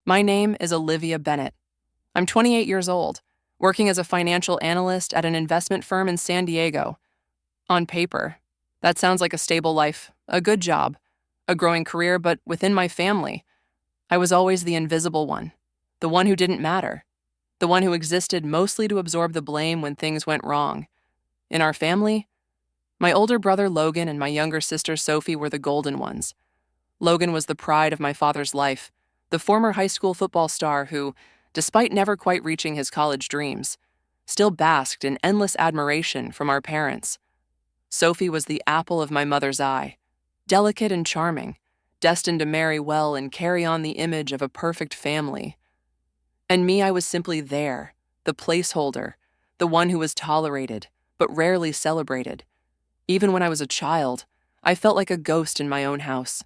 My name is Olivia Bennett. I'm 28 years old, working as a financial analyst at an investment firm in San Diego. On paper, that sounds like a stable life, a good job, a growing career, but within my family, I was always the invisible one, the one who didn't matter, the one who existed mostly to absorb the blame when things went wrong. In our family, my older brother Logan and my younger sister Sophie were the golden ones. Logan was the pride of my father's life, the former high school football star who, despite never quite reaching his college dreams, still basked in endless admiration from our parents. Sophie was the apple of my mother's eye, delicate and charming, destined to marry well and carry on the image of a perfect family. And me, I was simply there, the placeholder, the one who was tolerated, but rarely celebrated. Even when I was a child, I felt like a ghost in my own house.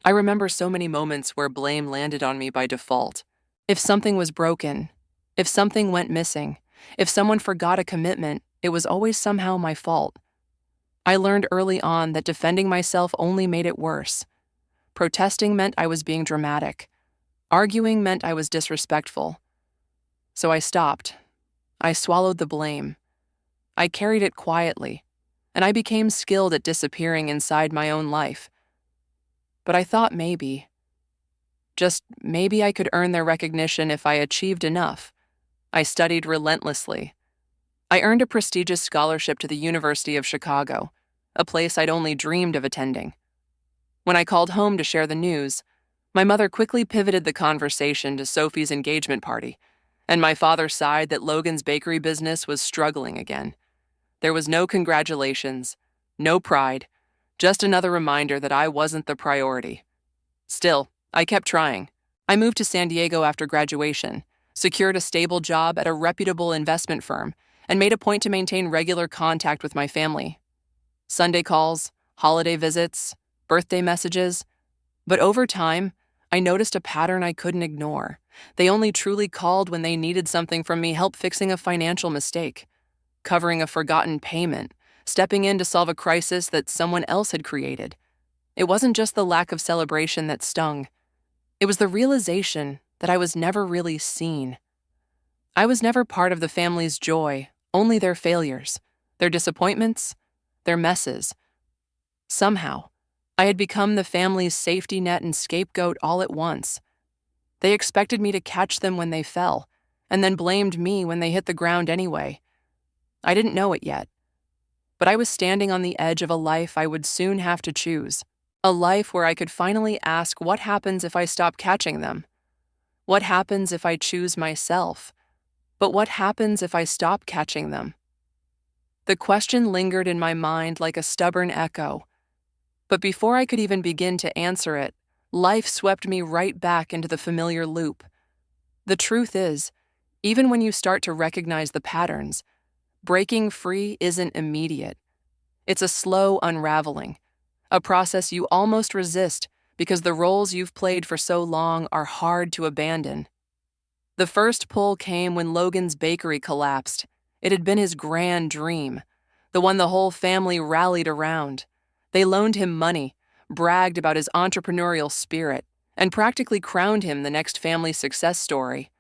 I remember so many moments where blame landed on me by default. If something was broken, if something went missing, if someone forgot a commitment, it was always somehow my fault. I learned early on that defending myself only made it worse. Protesting meant I was being dramatic. Arguing meant I was disrespectful. So I stopped. I swallowed the blame. I carried it quietly, and I became skilled at disappearing inside my own life. But I thought maybe, just maybe I could earn their recognition if I achieved enough. I studied relentlessly. I earned a prestigious scholarship to the University of Chicago, a place I'd only dreamed of attending. When I called home to share the news, my mother quickly pivoted the conversation to Sophie's engagement party, and my father sighed that Logan's bakery business was struggling again. There was no congratulations, no pride, just another reminder that I wasn't the priority. Still, I kept trying. I moved to San Diego after graduation, secured a stable job at a reputable investment firm, and made a point to maintain regular contact with my family. Sunday calls, holiday visits, birthday messages. But over time, I noticed a pattern I couldn't ignore. They only truly called when they needed something from me, help fixing a financial mistake, covering a forgotten payment, stepping in to solve a crisis that someone else had created. It wasn't just the lack of celebration that stung. It was the realization that I was never really seen. I was never part of the family's joy, only their failures, their disappointments, their messes. Somehow, I had become the family's safety net and scapegoat all at once. They expected me to catch them when they fell, and then blamed me when they hit the ground anyway. I didn't know it yet, but I was standing on the edge of a life I would soon have to choose. A life where I could finally ask what happens if I stop catching them. What happens if I choose myself? But what happens if I stop catching them? The question lingered in my mind like a stubborn echo. But before I could even begin to answer it, life swept me right back into the familiar loop. The truth is, even when you start to recognize the patterns, breaking free isn't immediate. It's a slow unraveling, a process you almost resist because the roles you've played for so long are hard to abandon. The first pull came when Logan's bakery collapsed. It had been his grand dream, the one the whole family rallied around. They loaned him money, bragged about his entrepreneurial spirit, and practically crowned him the next family success story.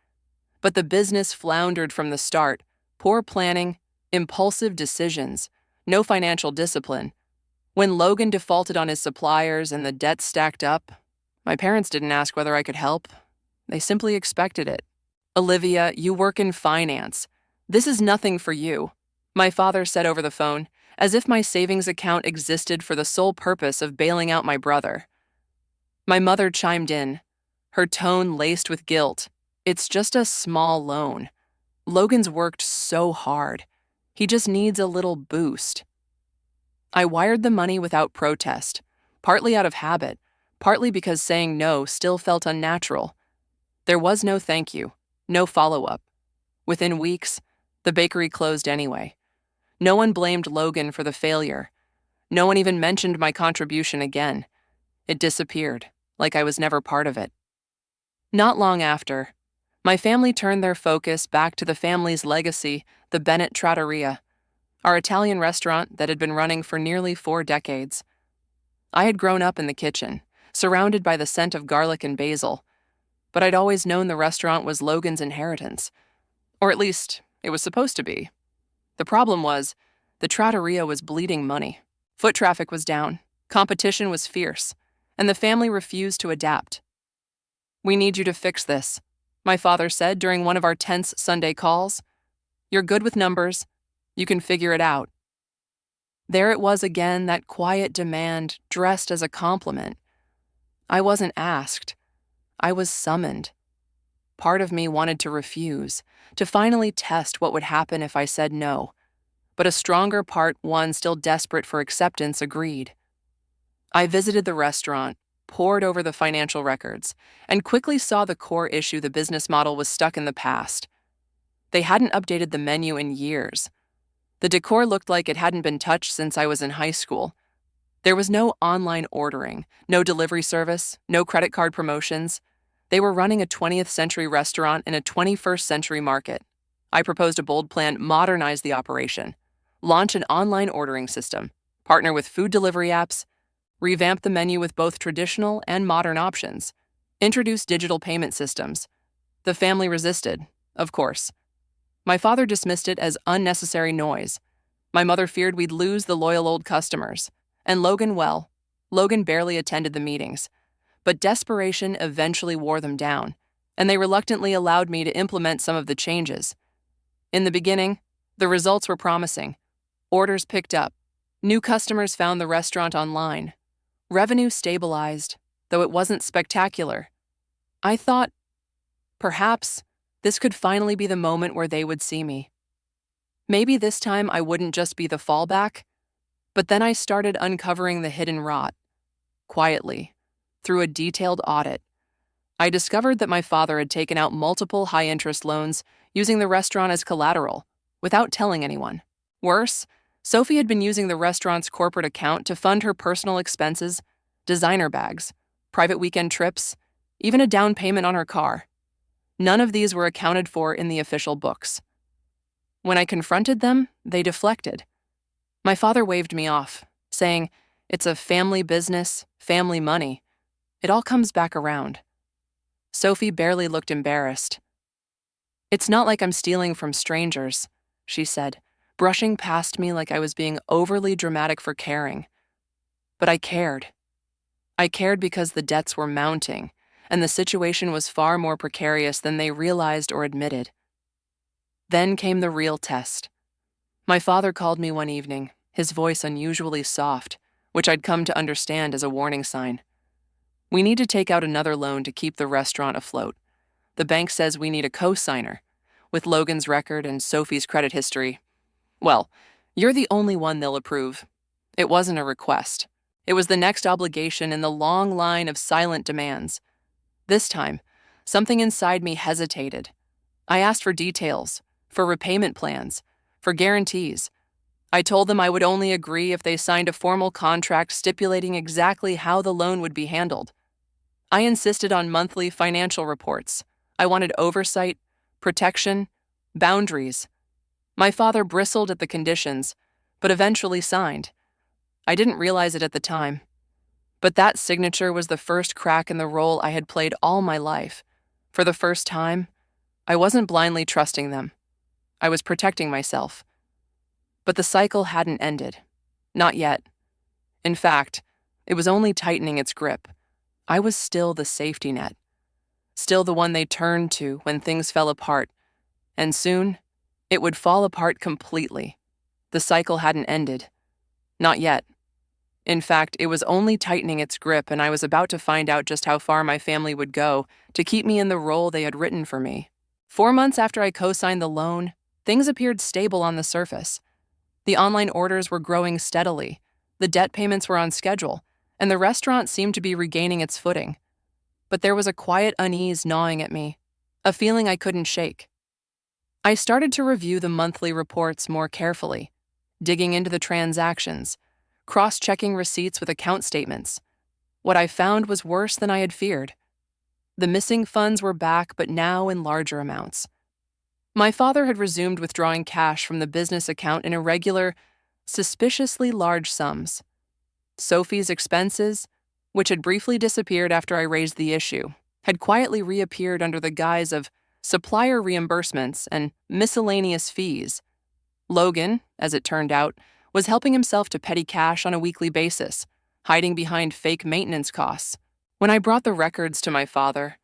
But the business floundered from the start. Poor planning, impulsive decisions, no financial discipline. When Logan defaulted on his suppliers and the debt stacked up, my parents didn't ask whether I could help. They simply expected it. "Olivia, you work in finance. This is nothing for you," my father said over the phone, as if my savings account existed for the sole purpose of bailing out my brother. My mother chimed in, her tone laced with guilt. "It's just a small loan. Logan's worked so hard. He just needs a little boost." I wired the money without protest, partly out of habit, partly because saying no still felt unnatural. There was no thank you, no follow-up. Within weeks, the bakery closed anyway. No one blamed Logan for the failure. No one even mentioned my contribution again. It disappeared, like I was never part of it. Not long after, my family turned their focus back to the family's legacy, the Bennett Trattoria, our Italian restaurant that had been running for nearly 4 decades. I had grown up in the kitchen, surrounded by the scent of garlic and basil. but I'd always known the restaurant was Logan's inheritance. Or at least, it was supposed to be. The problem was, the trattoria was bleeding money. Foot traffic was down, competition was fierce, and the family refused to adapt. "We need you to fix this," my father said during one of our tense Sunday calls. "You're good with numbers. You can figure it out." There it was again, that quiet demand dressed as a compliment. I wasn't asked. I was summoned. Part of me wanted to refuse, to finally test what would happen if I said no. But a stronger part, one still desperate for acceptance, agreed. I visited the restaurant, pored over the financial records, and quickly saw the core issue: the business model was stuck in the past. They hadn't updated the menu in years. The decor looked like it hadn't been touched since I was in high school. There was no online ordering, no delivery service, no credit card promotions. They were running a 20th century restaurant in a 21st century market. I proposed a bold plan: modernize the operation, launch an online ordering system, partner with food delivery apps, revamp the menu with both traditional and modern options, introduce digital payment systems. The family resisted, of course. My father dismissed it as unnecessary noise. My mother feared we'd lose the loyal old customers. And Logan barely attended the meetings. But desperation eventually wore them down, and they reluctantly allowed me to implement some of the changes. In the beginning, the results were promising. Orders picked up. New customers found the restaurant online. Revenue stabilized, though it wasn't spectacular. I thought, perhaps, this could finally be the moment where they would see me. Maybe this time I wouldn't just be the fallback. But then I started uncovering the hidden rot. Quietly, through a detailed audit, I discovered that my father had taken out multiple high-interest loans using the restaurant as collateral, without telling anyone. Worse, Sophie had been using the restaurant's corporate account to fund her personal expenses, designer bags, private weekend trips, even a down payment on her car. None of these were accounted for in the official books. When I confronted them, they deflected. My father waved me off, saying, "It's a family business, family money. It all comes back around." Sophie barely looked embarrassed. "It's not like I'm stealing from strangers," she said, brushing past me like I was being overly dramatic for caring. But I cared. I cared because the debts were mounting, and the situation was far more precarious than they realized or admitted. Then came the real test. My father called me one evening, his voice unusually soft, which I'd come to understand as a warning sign. "We need to take out another loan to keep the restaurant afloat. The bank says we need a co-signer. With Logan's record and Sophie's credit history, well, you're the only one they'll approve." It wasn't a request. It was the next obligation in the long line of silent demands. This time, something inside me hesitated. I asked for details, for repayment plans, for guarantees. I told them I would only agree if they signed a formal contract stipulating exactly how the loan would be handled. I insisted on monthly financial reports. I wanted oversight, protection, boundaries. My father bristled at the conditions, but eventually signed. I didn't realize it at the time. But that signature was the first crack in the role I had played all my life. For the first time, I wasn't blindly trusting them. I was protecting myself. But the cycle hadn't ended. Not yet. In fact, it was only tightening its grip. I was still the safety net. Still the one they turned to when things fell apart. And soon, it would fall apart completely. The cycle hadn't ended. Not yet. In fact, it was only tightening its grip, and I was about to find out just how far my family would go to keep me in the role they had written for me. 4 months after I co-signed the loan, things appeared stable on the surface. The online orders were growing steadily, the debt payments were on schedule, and the restaurant seemed to be regaining its footing. But there was a quiet unease gnawing at me, a feeling I couldn't shake. I started to review the monthly reports more carefully, digging into the transactions, cross-checking receipts with account statements. What I found was worse than I had feared. The missing funds were back, but now in larger amounts. My father had resumed withdrawing cash from the business account in irregular, suspiciously large sums. Sophie's expenses, which had briefly disappeared after I raised the issue, had quietly reappeared under the guise of supplier reimbursements and miscellaneous fees. Logan, as it turned out, was helping himself to petty cash on a weekly basis, hiding behind fake maintenance costs. When I brought the records to my father,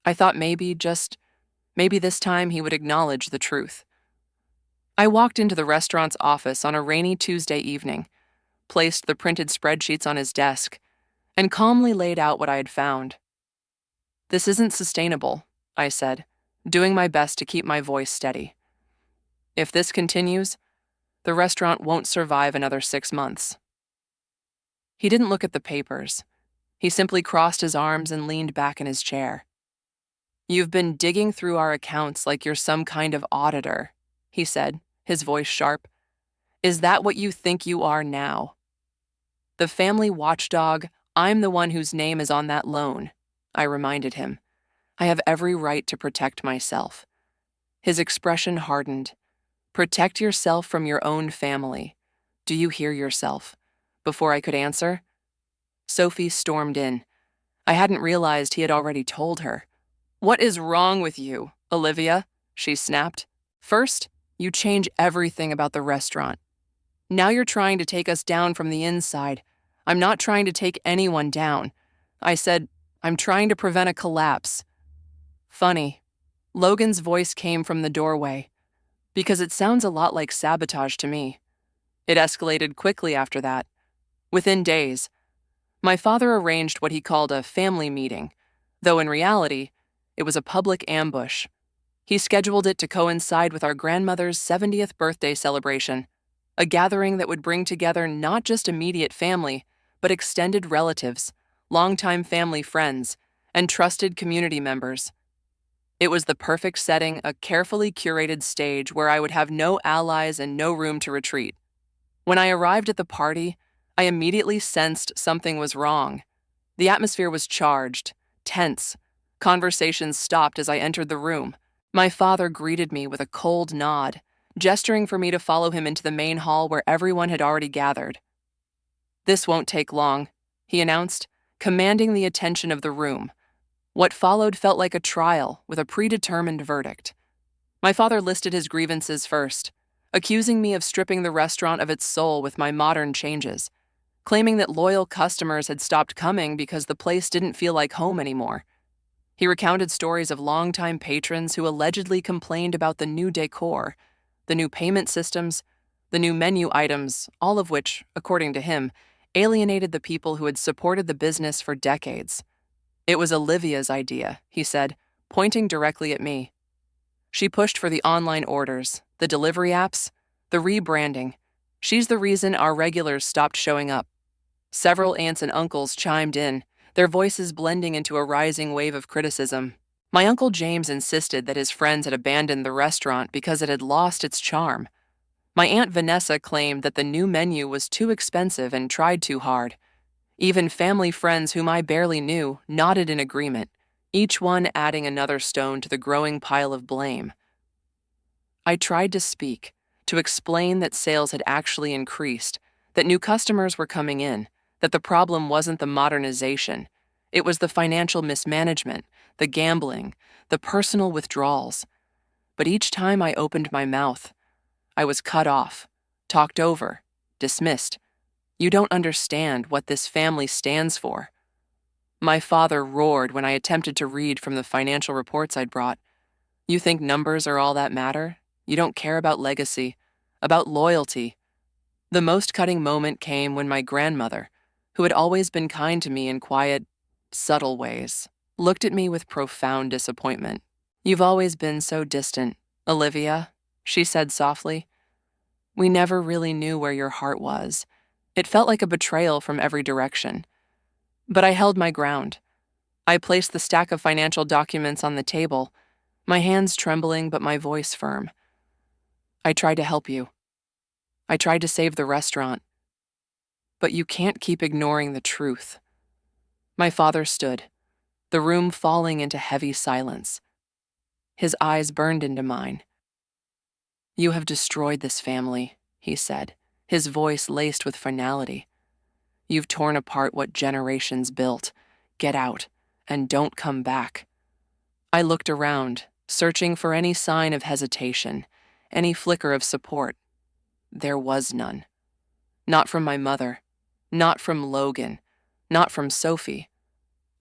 I thought maybe this time he would acknowledge the truth. I walked into the restaurant's office on a rainy Tuesday evening, placed the printed spreadsheets on his desk, and calmly laid out what I had found. "This isn't sustainable," I said, doing my best to keep my voice steady. "If this continues, the restaurant won't survive another 6 months." He didn't look at the papers. He simply crossed his arms and leaned back in his chair. "You've been digging through our accounts like you're some kind of auditor," he said, his voice sharp. "Is that what you think you are now?" "The family watchdog, I'm the one whose name is on that loan," I reminded him. "I have every right to protect myself." His expression hardened. "Protect yourself from your own family. Do you hear yourself?" Before I could answer, Sophie stormed in. I hadn't realized he had already told her. "What is wrong with you, Olivia?" she snapped. "First, you change everything about the restaurant. Now you're trying to take us down from the inside. I'm not trying to take anyone down. I said, I'm trying to prevent a collapse." Funny. Logan's voice came from the doorway, because it sounds a lot like sabotage to me. It escalated quickly after that. Within days, my father arranged what he called a family meeting, though in reality, it was a public ambush. He scheduled it to coincide with our grandmother's 70th birthday celebration, a gathering that would bring together not just immediate family, but extended relatives, longtime family friends, and trusted community members. It was the perfect setting, a carefully curated stage where I would have no allies and no room to retreat. When I arrived at the party, I immediately sensed something was wrong. The atmosphere was charged, tense. Conversations stopped as I entered the room. My father greeted me with a cold nod, gesturing for me to follow him into the main hall where everyone had already gathered. "This won't take long," he announced, commanding the attention of the room. What followed felt like a trial with a predetermined verdict. My father listed his grievances first, accusing me of stripping the restaurant of its soul with my modern changes, claiming that loyal customers had stopped coming because the place didn't feel like home anymore. He recounted stories of longtime patrons who allegedly complained about the new decor, the new payment systems, the new menu items, all of which, according to him, alienated the people who had supported the business for decades. "It was Olivia's idea," he said, pointing directly at me. "She pushed for the online orders, the delivery apps, the rebranding. She's the reason our regulars stopped showing up." Several aunts and uncles chimed in, their voices blending into a rising wave of criticism. My Uncle James insisted that his friends had abandoned the restaurant because it had lost its charm. My Aunt Vanessa claimed that the new menu was too expensive and tried too hard. Even family friends whom I barely knew nodded in agreement, each one adding another stone to the growing pile of blame. I tried to speak, to explain that sales had actually increased, that new customers were coming in, that the problem wasn't the modernization. It was the financial mismanagement, the gambling, the personal withdrawals. But each time I opened my mouth, I was cut off, talked over, dismissed. "You don't understand what this family stands for." My father roared when I attempted to read from the financial reports I'd brought. "You think numbers are all that matter? You don't care about legacy, about loyalty." The most cutting moment came when my grandmother, who had always been kind to me in quiet, subtle ways, looked at me with profound disappointment. "You've always been so distant, Olivia," she said softly. "We never really knew where your heart was. It felt like a betrayal from every direction." But I held my ground. I placed the stack of financial documents on the table, my hands trembling but my voice firm. "I tried to help you. I tried to save the restaurant. But you can't keep ignoring the truth." My father stood, the room falling into heavy silence. His eyes burned into mine. "You have destroyed this family," he said, his voice laced with finality. "You've torn apart what generations built. Get out. and don't come back. I looked around, searching for any sign of hesitation, any flicker of support. There was none. Not from my mother, not from Logan, not from Sophie.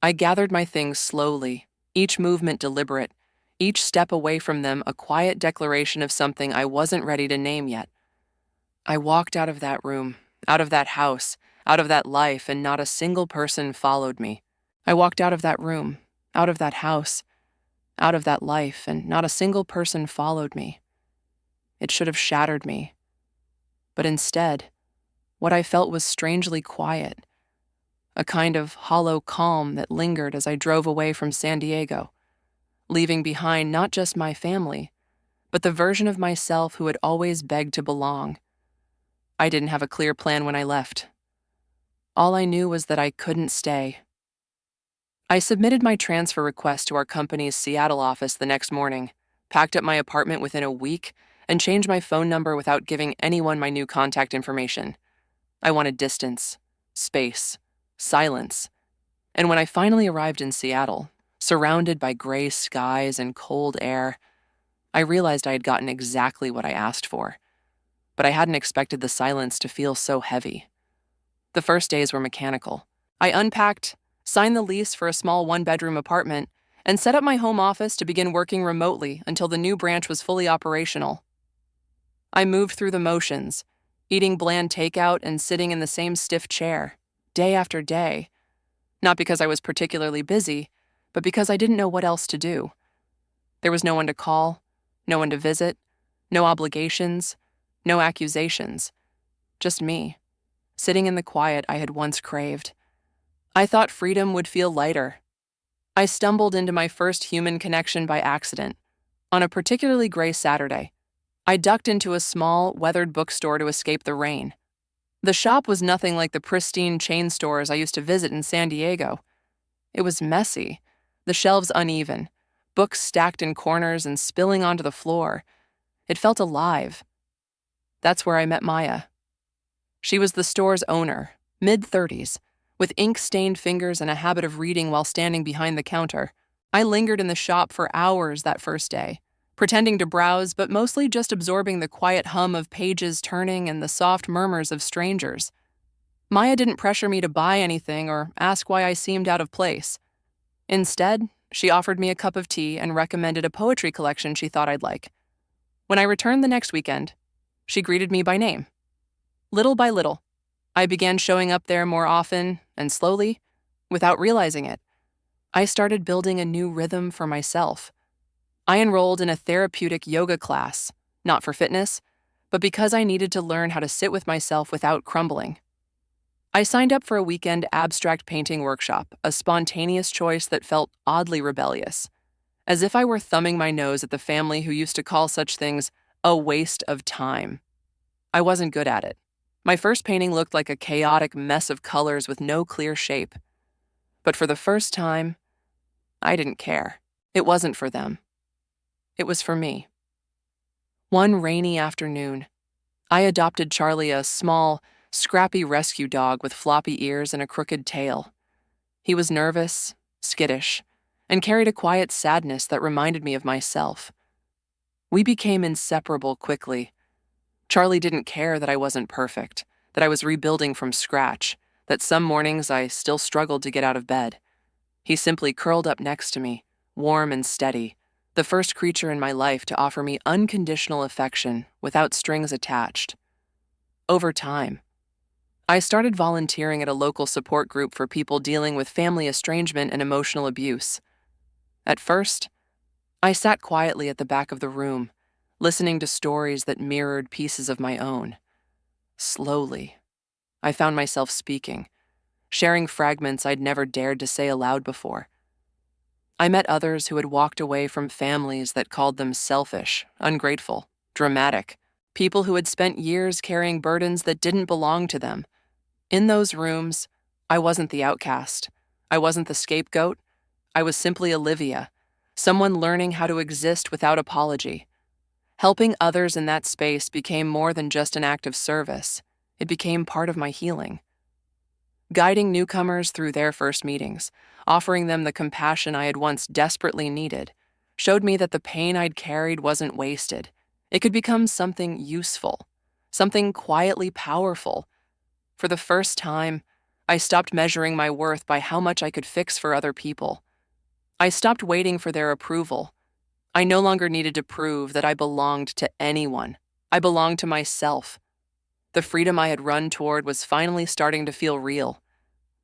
I gathered my things slowly, each movement deliberate, each step away from them a quiet declaration of something I wasn't ready to name yet. I walked out of that room, out of that house, out of that life, and not a single person followed me. I walked out of that room, out of that house, out of that life, and not a single person followed me. It should have shattered me. But instead, what I felt was strangely quiet, a kind of hollow calm that lingered as I drove away from San Diego, leaving behind not just my family, but the version of myself who had always begged to belong. I didn't have a clear plan when I left. All I knew was that I couldn't stay. I submitted my transfer request to our company's Seattle office the next morning, packed up my apartment within a week, and changed my phone number without giving anyone my new contact information. I wanted distance, space, silence. And when I finally arrived in Seattle, surrounded by gray skies and cold air, I realized I had gotten exactly what I asked for. But I hadn't expected the silence to feel so heavy. The first days were mechanical. I unpacked, signed the lease for a small one-bedroom apartment, and set up my home office to begin working remotely until the new branch was fully operational. I moved through the motions, eating bland takeout and sitting in the same stiff chair, day after day, not because I was particularly busy, but because I didn't know what else to do. There was no one to call, no one to visit, no obligations, no accusations, just me, sitting in the quiet I had once craved. I thought freedom would feel lighter. I stumbled into my first human connection by accident. On a particularly gray Saturday, I ducked into a small, weathered bookstore to escape the rain. The shop was nothing like the pristine chain stores I used to visit in San Diego. It was messy, the shelves uneven, books stacked in corners and spilling onto the floor. It felt alive. That's where I met Maya. She was the store's owner, mid-30s, with ink-stained fingers and a habit of reading while standing behind the counter. I lingered in the shop for hours that first day, pretending to browse but mostly just absorbing the quiet hum of pages turning and the soft murmurs of strangers. Maya didn't pressure me to buy anything or ask why I seemed out of place. Instead, she offered me a cup of tea and recommended a poetry collection she thought I'd like. When I returned the next weekend, she greeted me by name. Little by little, I began showing up there more often and slowly, without realizing it, I started building a new rhythm for myself. I enrolled in a therapeutic yoga class, not for fitness, but because I needed to learn how to sit with myself without crumbling. I signed up for a weekend abstract painting workshop, a spontaneous choice that felt oddly rebellious, as if I were thumbing my nose at the family who used to call such things a waste of time. I wasn't good at it. My first painting looked like a chaotic mess of colors with no clear shape. But for the first time, I didn't care. It wasn't for them. It was for me. One rainy afternoon, I adopted Charlie, a small, scrappy rescue dog with floppy ears and a crooked tail. He was nervous, skittish, and carried a quiet sadness that reminded me of myself. We became inseparable quickly. Charlie didn't care that I wasn't perfect, that I was rebuilding from scratch, that some mornings I still struggled to get out of bed. He simply curled up next to me, warm and steady, the first creature in my life to offer me unconditional affection without strings attached. Over time, I started volunteering at a local support group for people dealing with family estrangement and emotional abuse. At first, I sat quietly at the back of the room, listening to stories that mirrored pieces of my own. Slowly, I found myself speaking, sharing fragments I'd never dared to say aloud before. I met others who had walked away from families that called them selfish, ungrateful, dramatic, people who had spent years carrying burdens that didn't belong to them. In those rooms, I wasn't the outcast. I wasn't the scapegoat. I was simply Olivia, someone learning how to exist without apology. Helping others in that space became more than just an act of service. It became part of my healing. guiding newcomers through their first meetings, offering them the compassion I had once desperately needed, showed me that the pain I'd carried wasn't wasted. It could become something useful, something quietly powerful. For the first time, I stopped measuring my worth by how much I could fix for other people. I stopped waiting for their approval. I no longer needed to prove that I belonged to anyone. I belonged to myself. The freedom I had run toward was finally starting to feel real.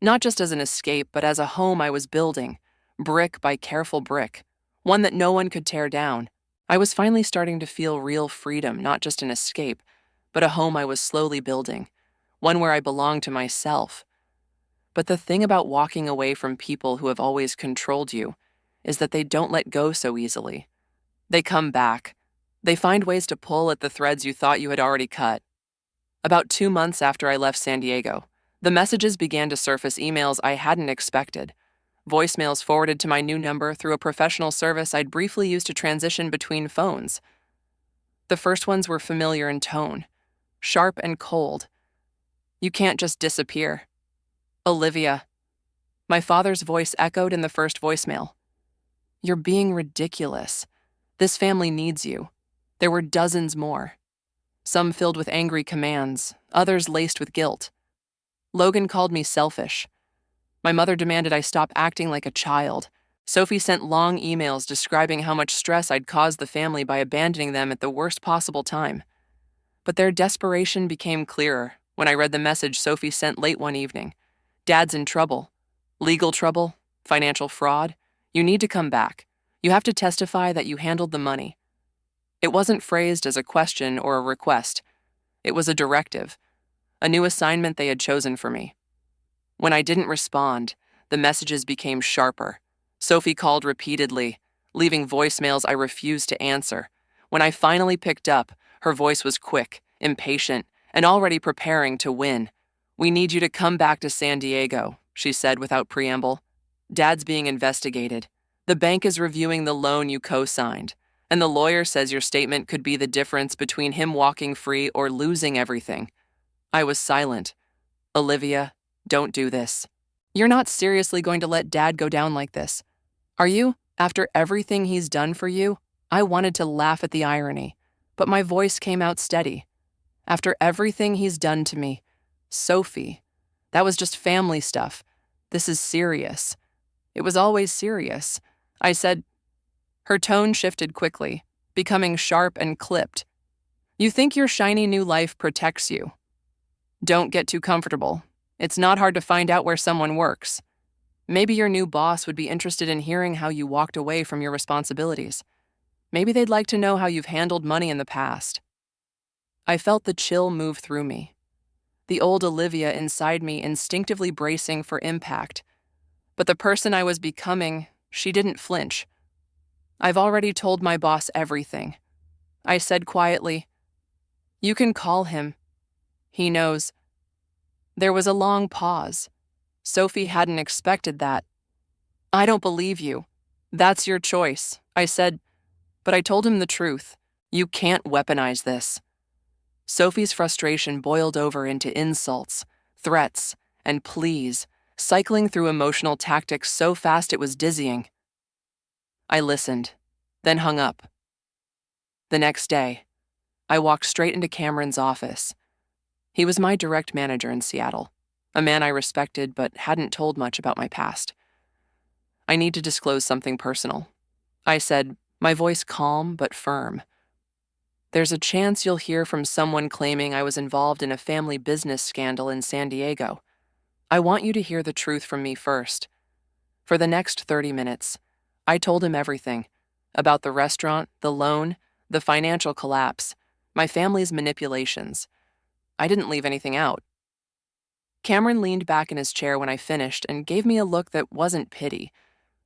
Not just as an escape, but as a home I was building, brick by careful brick, one that no one could tear down. I was finally starting to feel real freedom, not just an escape, but a home I was slowly building, one where I belonged to myself. But the thing about walking away from people who have always controlled you is that they don't let go so easily. They come back. They find ways to pull at the threads you thought you had already cut. About 2 months after I left San Diego, the messages began to surface, emails I hadn't expected, voicemails forwarded to my new number through a professional service I'd briefly used to transition between phones. The first ones were familiar in tone, sharp and cold. "You can't just disappear. Olivia." My father's voice echoed in the first voicemail. "You're being ridiculous. This family needs you." There were dozens more, some filled with angry commands, others laced with guilt. Logan called me selfish. My mother demanded I stop acting like a child. Sophie sent long emails describing how much stress I'd caused the family by abandoning them at the worst possible time. But their desperation became clearer when I read the message Sophie sent late one evening. "Dad's in trouble. Legal trouble, financial fraud. You need to come back. You have to testify that you handled the money." It wasn't phrased as a question or a request. It was a directive, a new assignment they had chosen for me. When I didn't respond, the messages became sharper. Sophie called repeatedly, leaving voicemails I refused to answer. When I finally picked up, her voice was quick, impatient, and already preparing to win. "We need you to come back to San Diego," she said without preamble. "Dad's being investigated. The bank is reviewing the loan you co-signed, and the lawyer says your statement could be the difference between him walking free or losing everything." I was silent. "Olivia, don't do this. You're not seriously going to let Dad go down like this, are you? After everything he's done for you?" I wanted to laugh at the irony, but my voice came out steady. "After everything he's done to me, Sophie, that was just family stuff. This is serious. It was always serious," I said. Her tone shifted quickly, becoming sharp and clipped. "You think your shiny new life protects you? Don't get too comfortable. It's not hard to find out where someone works. Maybe your new boss would be interested in hearing how you walked away from your responsibilities. Maybe they'd like to know how you've handled money in the past." I felt the chill move through me, the old Olivia inside me instinctively bracing for impact. But the person I was becoming, she didn't flinch. "I've already told my boss everything," I said quietly. "You can call him. He knows." There was a long pause. Sophie hadn't expected that. "I don't believe you. That's your choice," I said, but I told him the truth. "You can't weaponize this." Sophie's frustration boiled over into insults, threats, and pleas, cycling through emotional tactics so fast it was dizzying. I listened, then hung up. The next day, I walked straight into Cameron's office. He was my direct manager in Seattle, a man I respected but hadn't told much about my past. "I need to disclose something personal," I said, my voice calm but firm. "There's a chance you'll hear from someone claiming I was involved in a family business scandal in San Diego. I want you to hear the truth from me first." For the next 30 minutes, I told him everything about the restaurant, the loan, the financial collapse, my family's manipulations. I didn't leave anything out. Cameron leaned back in his chair when I finished and gave me a look that wasn't pity,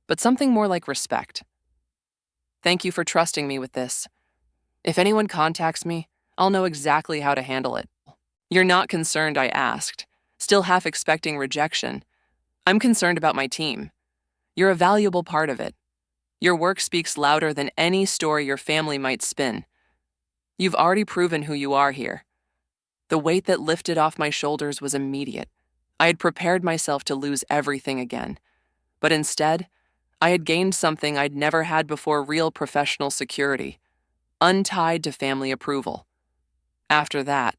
but something more like respect. "Thank you for trusting me with this. If anyone contacts me, I'll know exactly how to handle it." "You're not concerned?" I asked, still half expecting rejection. "I'm concerned about my team. You're a valuable part of it. Your work speaks louder than any story your family might spin. You've already proven who you are here." The weight that lifted off my shoulders was immediate. I had prepared myself to lose everything again, but instead, I had gained something I'd never had before: real professional security, untied to family approval. After that,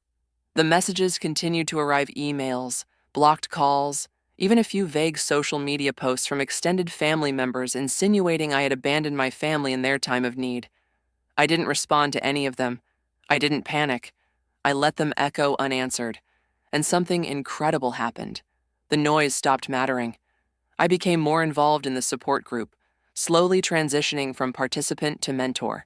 the messages continued to arrive: emails, blocked calls, even a few vague social media posts from extended family members insinuating I had abandoned my family in their time of need. I didn't respond to any of them. I didn't panic. I let them echo unanswered. And something incredible happened. The noise stopped mattering. I became more involved in the support group, slowly transitioning from participant to mentor.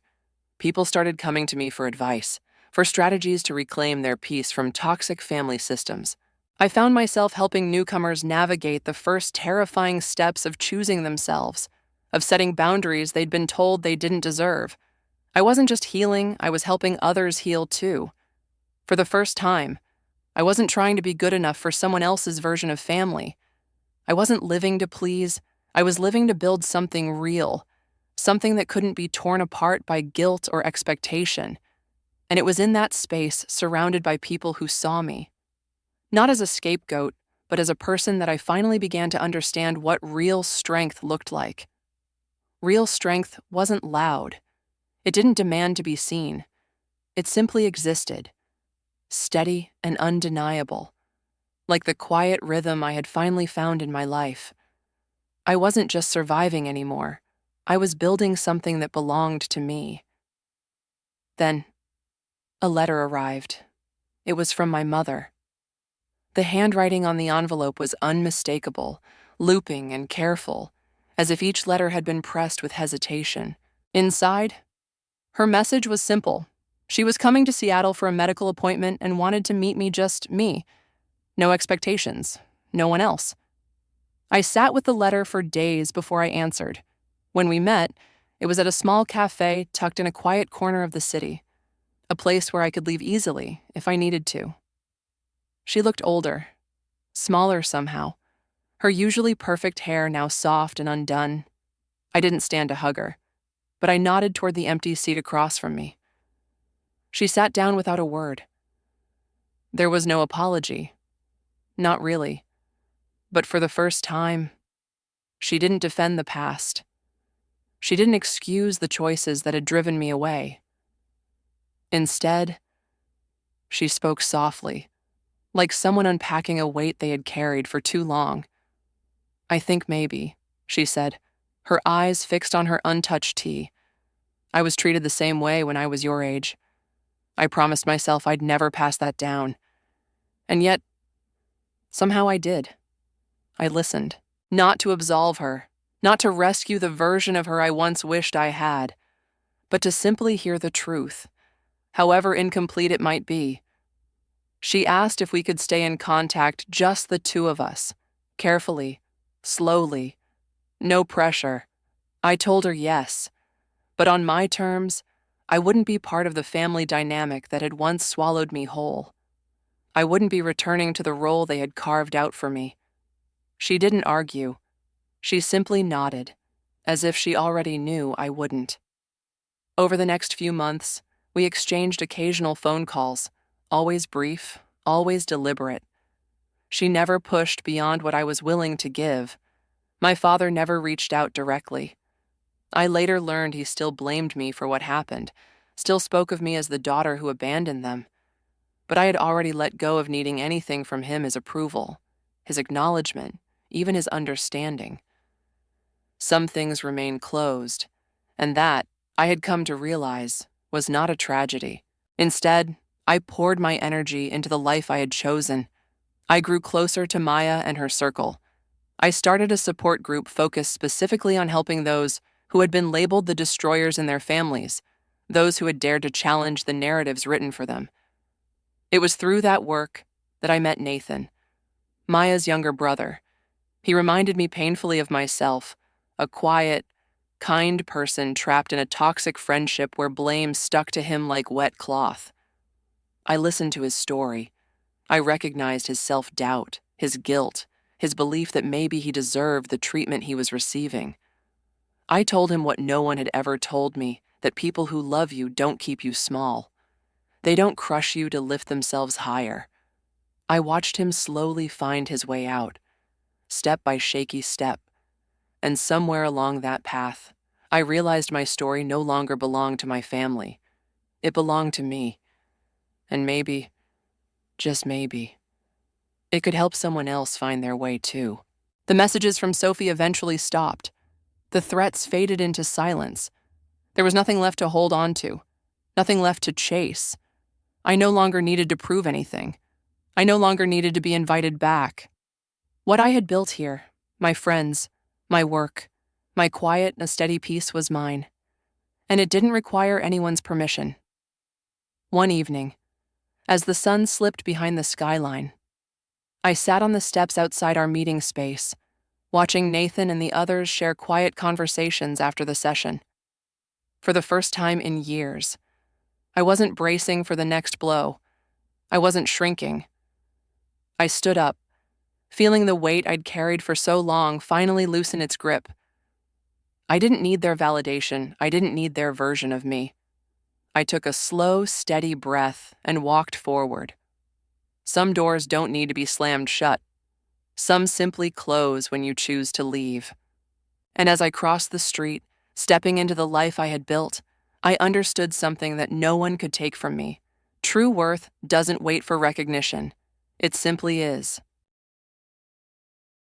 People started coming to me for advice, for strategies to reclaim their peace from toxic family systems. I found myself helping newcomers navigate the first terrifying steps of choosing themselves, of setting boundaries they'd been told they didn't deserve. I wasn't just healing, I was helping others heal too. For the first time, I wasn't trying to be good enough for someone else's version of family. I wasn't living to please, I was living to build something real, something that couldn't be torn apart by guilt or expectation. And it was in that space, surrounded by people who saw me, not as a scapegoat, but as a person that I finally began to understand what real strength looked like. Real strength wasn't loud. It didn't demand to be seen. It simply existed, steady and undeniable, like the quiet rhythm I had finally found in my life. I wasn't just surviving anymore. I was building something that belonged to me. Then, a letter arrived. It was from my mother. The handwriting on the envelope was unmistakable, looping and careful, as if each letter had been pressed with hesitation. Inside, her message was simple. She was coming to Seattle for a medical appointment and wanted to meet me, just me. No expectations, no one else. I sat with the letter for days before I answered. When we met, it was at a small cafe tucked in a quiet corner of the city, a place where I could leave easily if I needed to. She looked older, smaller somehow, her usually perfect hair now soft and undone. I didn't stand to hug her, but I nodded toward the empty seat across from me. She sat down without a word. There was no apology. Not really. But for the first time, she didn't defend the past. She didn't excuse the choices that had driven me away. Instead, she spoke softly, like someone unpacking a weight they had carried for too long. "I think maybe," she said, her eyes fixed on her untouched tea. "I was treated the same way when I was your age. I promised myself I'd never pass that down. And yet, somehow I did. I listened, not to absolve her, not to rescue the version of her I once wished I had, but to simply hear the truth, however incomplete it might be. She asked if we could stay in contact, just the two of us, carefully, slowly, no pressure. I told her yes, but on my terms. I wouldn't be part of the family dynamic that had once swallowed me whole. I wouldn't be returning to the role they had carved out for me. She didn't argue. She simply nodded, as if she already knew I wouldn't. Over the next few months, we exchanged occasional phone calls, always brief, always deliberate. She never pushed beyond what I was willing to give. My father never reached out directly. I later learned he still blamed me for what happened, still spoke of me as the daughter who abandoned them. But I had already let go of needing anything from him: his approval, his acknowledgement, even his understanding. Some things remained closed, and that, I had come to realize, was not a tragedy. Instead, I poured my energy into the life I had chosen. I grew closer to Maya and her circle. I started a support group focused specifically on helping those who had been labeled the destroyers in their families, those who had dared to challenge the narratives written for them. It was through that work that I met Nathan, Maya's younger brother. He reminded me painfully of myself, a quiet, kind person trapped in a toxic friendship where blame stuck to him like wet cloth. I listened to his story. I recognized his self-doubt, his guilt, his belief that maybe he deserved the treatment he was receiving. I told him what no one had ever told me, that people who love you don't keep you small. They don't crush you to lift themselves higher. I watched him slowly find his way out, step by shaky step, and somewhere along that path, I realized my story no longer belonged to my family. It belonged to me. And maybe, just maybe, it could help someone else find their way too. The messages from Sophie eventually stopped. The threats faded into silence. There was nothing left to hold on to, nothing left to chase. I no longer needed to prove anything. I no longer needed to be invited back. What I had built here, my friends, my work, my quiet and steady peace was mine. And it didn't require anyone's permission. One evening, as the sun slipped behind the skyline, I sat on the steps outside our meeting space, watching Nathan and the others share quiet conversations after the session. For the first time in years, I wasn't bracing for the next blow. I wasn't shrinking. I stood up, feeling the weight I'd carried for so long finally loosen its grip. I didn't need their validation. I didn't need their version of me. I took a slow, steady breath and walked forward. Some doors don't need to be slammed shut. Some simply close when you choose to leave. And as I crossed the street, stepping into the life I had built, I understood something that no one could take from me. True worth doesn't wait for recognition. It simply is.